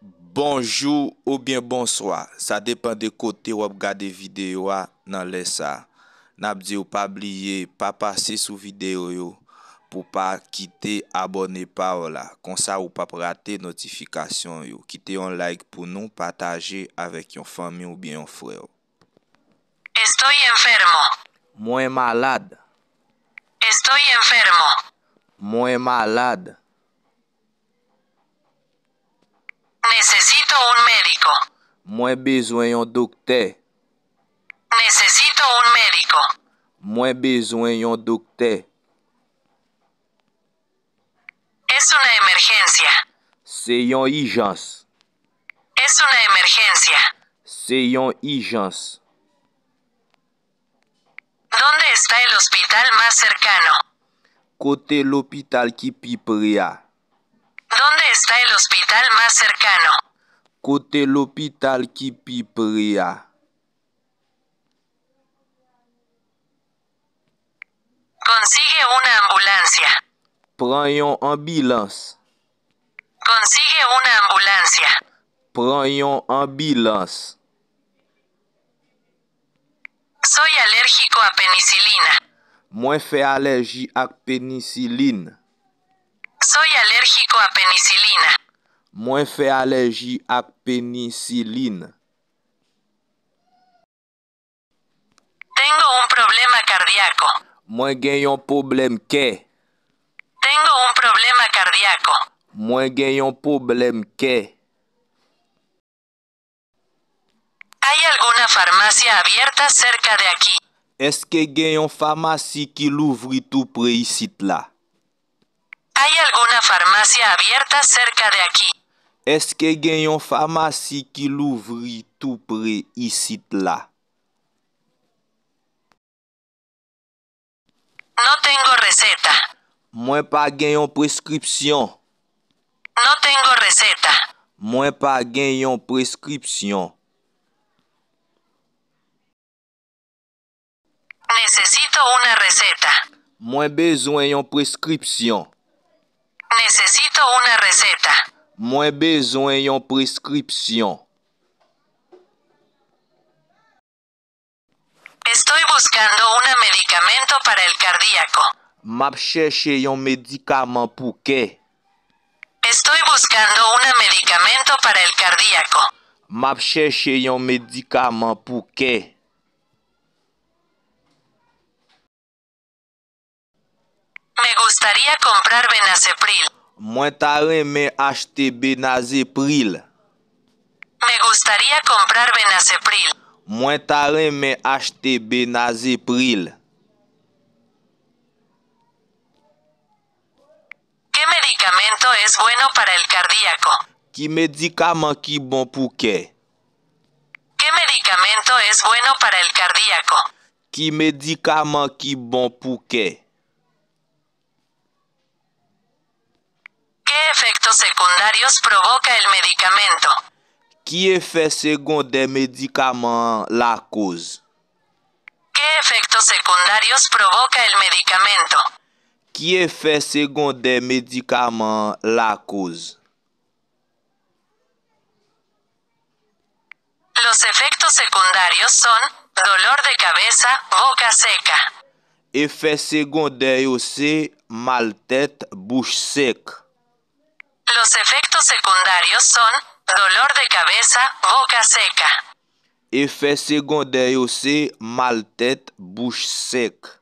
Bonjour ou bien bonsoir. Ça dépend de côté où vous regardez vidéo dans les ça. N'a dit ou pas oublier pas passer sous vidéo yo pour pas quitter abonner par là. Comme ça ou pas rater notification yo. Quittez un like pour nous partager avec une famille ou bien un frère. Estoy enfermo. Moi malade. Estoy enfermo. Moi malade. Necesito un médico. Moi besoin un docteur. Necesito un médico. Moi besoin un docteur. Es una emergencia. C'est une urgence. Es una emergencia. C'est une urgence. ¿Dónde está el hospital más cercano? Côté l'hôpital qui pi pria. ¿Dónde está el hospital más cercano? Côté l'hôpital qui pi pria. Consigue una ambulancia. Prends une ambulance. Consigue una ambulancia. Prends une ambulance. Soy alérgico a penicilina. Moi fait allergie à pénicilline. Soy alérgico a penicilina. Moi fait allergie à pénicilline. Tengo un problema cardíaco. Moi gagne un problème que. Tengo un problema cardíaco. Moi gagne un problème que. ¿Hay alguna farmacia abierta cerca de aquí? Est-ce que gagne une pharmacie qui l'ouvre tout près ici là? ¿Hay alguna farmacia abierta cerca de aquí? Est-ce que gagne une pharmacie qui l'ouvre tout près ici là? No tengo receta. Moi pas gagne une prescription. No tengo receta. Moi pas gagne une prescription. Necesito una receta. Moi besoin une prescription. Necesito una receta. Moi besoin une prescription. Estoy buscando un medicamento para el cardíaco. M'a cherché un médicament pour que. Estoy buscando un medicamento para el cardíaco. M'a cherché un médicament pour que. Me gustaría comprar Benacepril. Moi ta remè acheter Benazepril. Me gustaría comprar Benacepril. Moi ta remè acheter Benazepril. ¿Qué medicamento es bueno para el cardíaco? Qui médicament qui bon pour que? ¿Qué medicamento es bueno para el cardíaco? Qui médicament qui bon pour que? ¿Qué efectos secundarios provoca el medicamento? Qui effet secondaire médicament la cause? ¿Qué efectos secundarios provoca el medicamento? Qui effet secondaire médicament la cause? Los efectos secundarios son dolor de cabeza, boca seca. Effet secondaire yo c'est mal tête, bouche sec. Los efectos secundarios son dolor de cabeza, boca seca. Effet secondaire yo c'est mal tête, bouche sec.